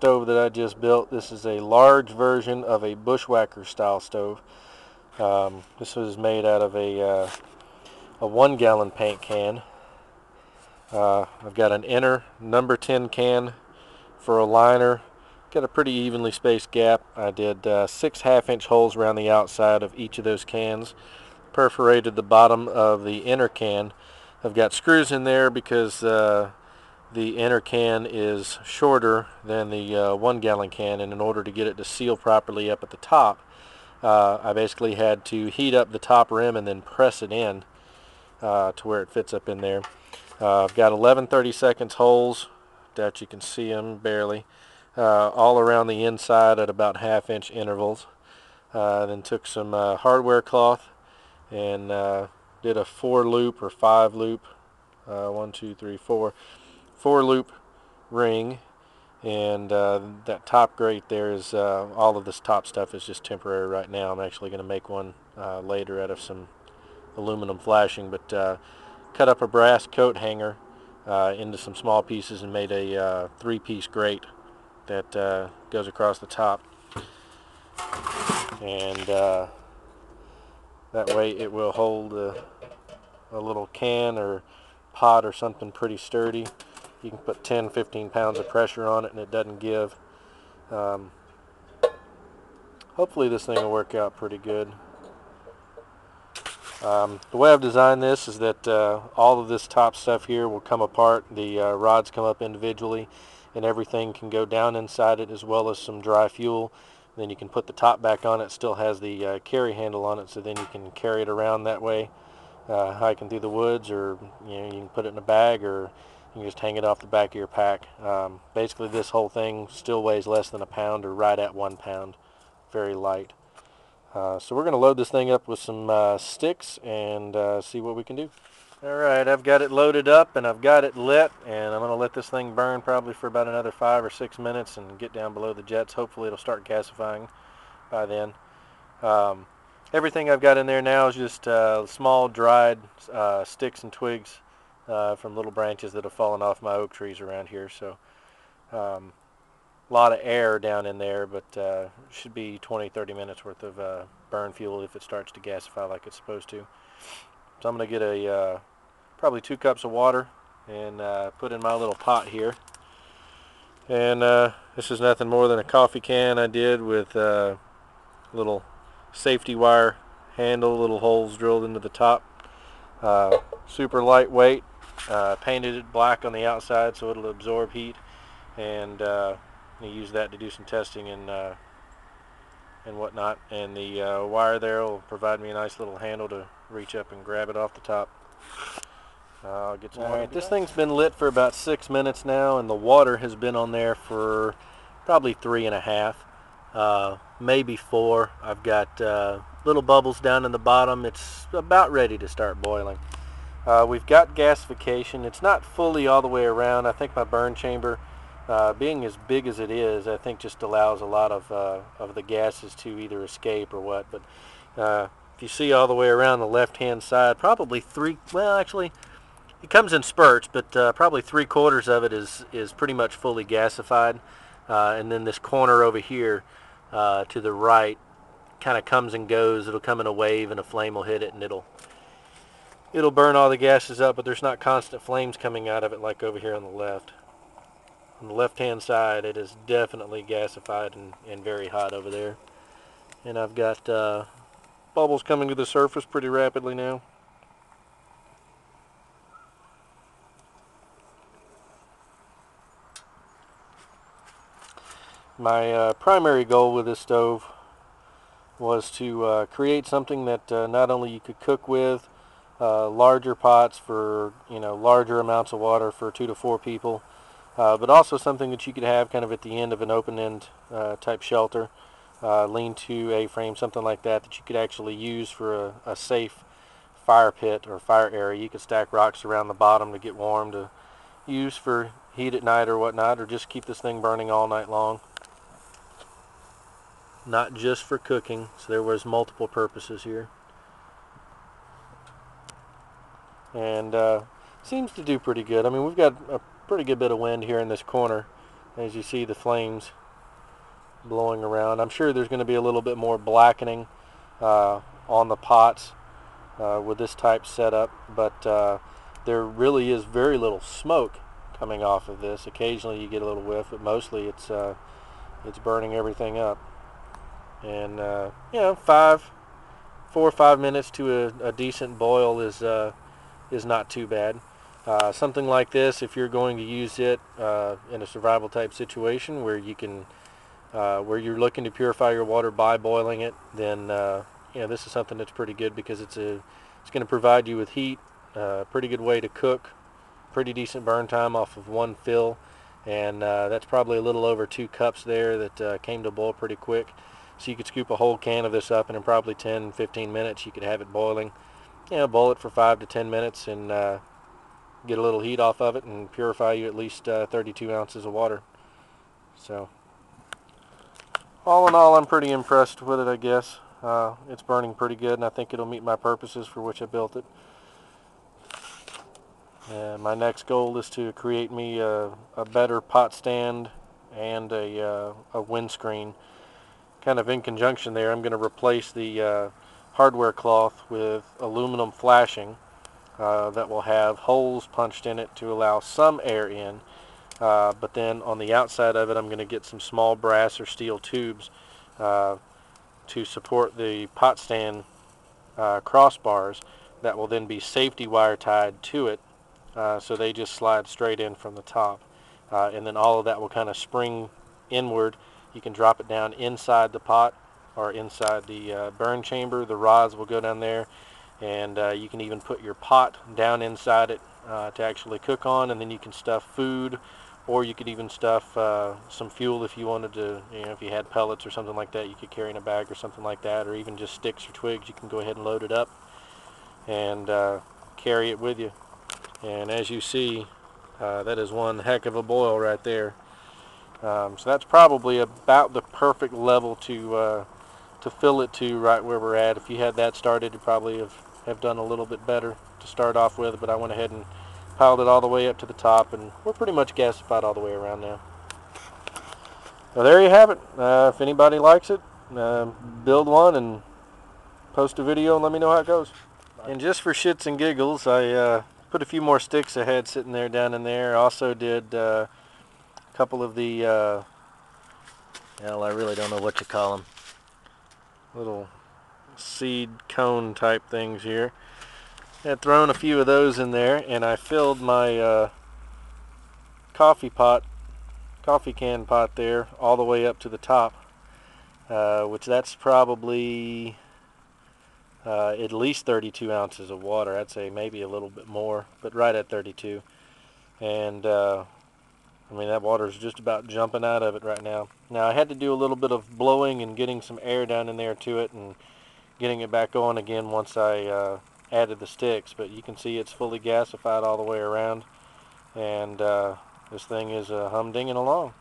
stove that I just built. This is a large version of a Bushwacker style stove. This was made out of a 1-gallon paint can. I've got an inner number 10 can for a liner. Got a pretty evenly spaced gap. I did 6 half-inch holes around the outside of each of those cans. Perforated the bottom of the inner can. I've got screws in there because the inner can is shorter than the 1-gallon can, and in order to get it to seal properly up at the top, I basically had to heat up the top rim and then press it in to where it fits up in there. I've got 11 30-seconds holes that you can see them barely, all around the inside at about half-inch intervals. Then took some hardware cloth and did a 4-loop or 5-loop, 1, 2, 3, 4, 4-loop ring, and that top grate there is all of this top stuff is just temporary right now. I'm actually going to make one later out of some aluminum flashing, but cut up a brass coat hanger into some small pieces and made a 3-piece grate that goes across the top, and that way it will hold a little can or pot or something pretty sturdy. You can put 10-15 pounds of pressure on it and it doesn't give. Hopefully this thing will work out pretty good. The way I've designed this is that all of this top stuff here will come apart. The rods come up individually and everything can go down inside it, as well as some dry fuel. Then you can put the top back on. It still has the carry handle on it, so then you can carry it around that way, hiking through the woods, or you can put it in a bag, or you can just hang it off the back of your pack. Basically this whole thing still weighs less than a pound, or right at 1 pound. Very light. So we're going to load this thing up with some sticks and see what we can do. Alright, I've got it loaded up and I've got it lit, and I'm going to let this thing burn probably for about another 5 or 6 minutes and get down below the jets. Hopefully it'll start gasifying by then. Everything I've got in there now is just small dried sticks and twigs from little branches that have fallen off my oak trees around here. So a lot of air down in there, but should be 20-30 minutes worth of burn fuel if it starts to gasify like it's supposed to. So I'm going to get probably 2 cups of water and put in my little pot here. And this is nothing more than a coffee can I did with little safety wire handle, little holes drilled into the top. Super lightweight. Painted it black on the outside so it'll absorb heat, and use that to do some testing and whatnot. And the wire there will provide me a nice little handle to reach up and grab it off the top. I'll get some. Alright, this thing's been lit for about 6 minutes now, and the water has been on there for probably 3.5, maybe 4. I've got little bubbles down in the bottom. It's about ready to start boiling. We've got gasification. It's not fully all the way around. I think my burn chamber, being as big as it is, I think just allows a lot of the gases to either escape or what. But if you see all the way around the left-hand side, probably 3, well actually, it comes in spurts, but probably 3/4 of it is pretty much fully gasified. And then this corner over here to the right kind of comes and goes. It'll come in a wave and a flame will hit it and it'll burn all the gases up, but there's not constant flames coming out of it like over here on the left. On the left-hand side, it is definitely gasified and very hot over there. And I've got bubbles coming to the surface pretty rapidly now. My primary goal with this stove was to create something that not only you could cook with, larger pots for larger amounts of water for 2 to 4 people, but also something that you could have kind of at the end of an open-end type shelter, lean-to A-frame, something like that you could actually use for a safe fire pit or fire area. You could stack rocks around the bottom to get warm, to use for heat at night or whatnot, or just keep this thing burning all night long. Not just for cooking, so there was multiple purposes here. And seems to do pretty good. I mean, we've got a pretty good bit of wind here in this corner, as you see the flames blowing around. I'm sure there's going to be a little bit more blackening on the pots with this type setup, but there really is very little smoke coming off of this. Occasionally you get a little whiff, but mostly it's burning everything up. And you know, 4 or 5 minutes to a decent boil is not too bad. Something like this, if you're going to use it in a survival type situation where you can where you're looking to purify your water by boiling it, then you know, this is something that's pretty good, because it's going to provide you with heat, pretty good way to cook, pretty decent burn time off of one fill, and that's probably a little over 2 cups there that came to boil pretty quick. So you could scoop a whole can of this up, and in probably 10-15 minutes you could have it boiling. You know, boil it for 5 to 10 minutes and get a little heat off of it and purify you at least 32 ounces of water. So all in all, I'm pretty impressed with it, I guess. It's burning pretty good, and I think it'll meet my purposes for which I built it. My next goal is to create me a better pot stand and a windscreen. Kind of in conjunction there, I'm going to replace the hardware cloth with aluminum flashing that will have holes punched in it to allow some air in. But then on the outside of it, I'm going to get some small brass or steel tubes to support the pot stand crossbars that will then be safety wire tied to it, so they just slide straight in from the top. And then all of that will kind of spring inward. You can drop it down inside the pot or inside the burn chamber. The rods will go down there, and you can even put your pot down inside it to actually cook on, and then you can stuff food, or you could even stuff some fuel if you wanted to. You know, if you had pellets or something like that, you could carry in a bag or something like that, or even just sticks or twigs. You can go ahead and load it up and carry it with you. And as you see, that is one heck of a boil right there. So that's probably about the perfect level to fill it to, right where we're at. If you had that started, you probably have done a little bit better to start off with, but I went ahead and piled it all the way up to the top, and we're pretty much gasified all the way around now. Well, there you have it. If anybody likes it, build one and post a video and let me know how it goes. And just for shits and giggles, I put a few more sticks I had sitting there down in there. I also did a couple of the, well, I really don't know what you call them, little seed cone type things here. I had thrown a few of those in there, and I filled my coffee can pot there all the way up to the top, which that's probably at least 32 ounces of water. I'd say maybe a little bit more, but right at 32. And I mean, that water is just about jumping out of it right now. Now, I had to do a little bit of blowing and getting some air down in there to it and getting it back on again once I added the sticks. But you can see it's fully gasified all the way around, and this thing is humdinging along.